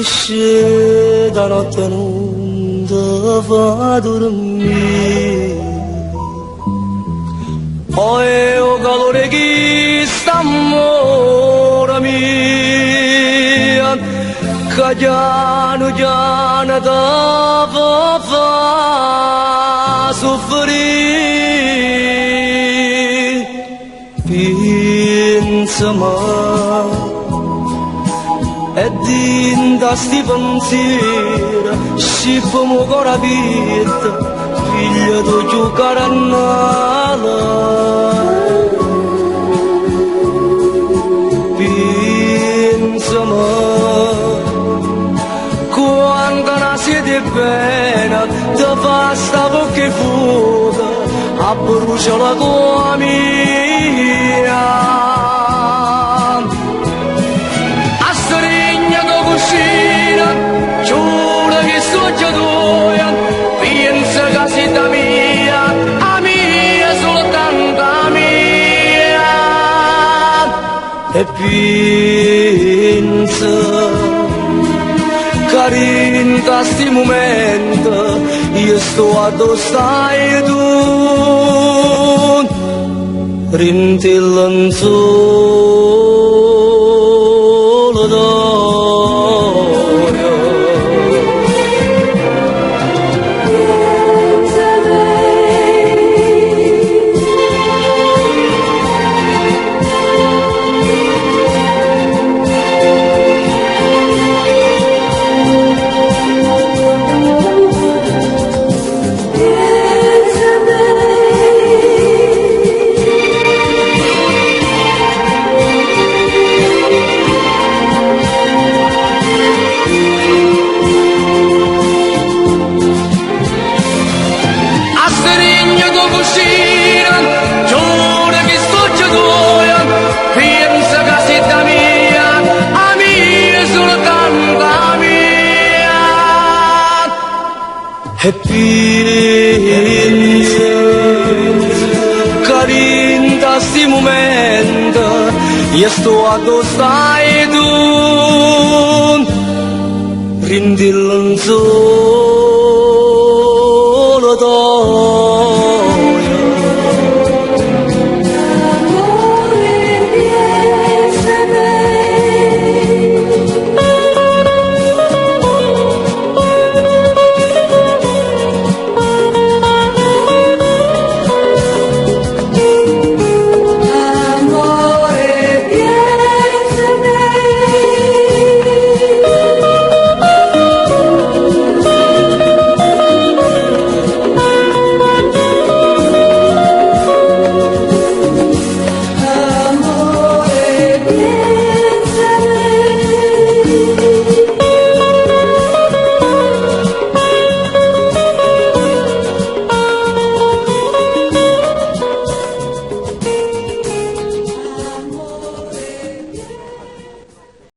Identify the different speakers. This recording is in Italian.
Speaker 1: se da notte non va a dormire. Poi o calore che sta amore mia, che piano piano da fa soffrire. Pensa mai e dinda sti pensieri si fa ancora vita figlia di giocare a nada. Pensa quando nasce di pena ti fa sta bocca fuga a brucia la tua mia. Giuro che sto già doia, pensa che sei da mia, a mia, soltanto a mia. E pensa che in questi momenti io sto addosso a tu, rintillando solo da. E pensa che in questi momenti io sto addosso a tu, rindillo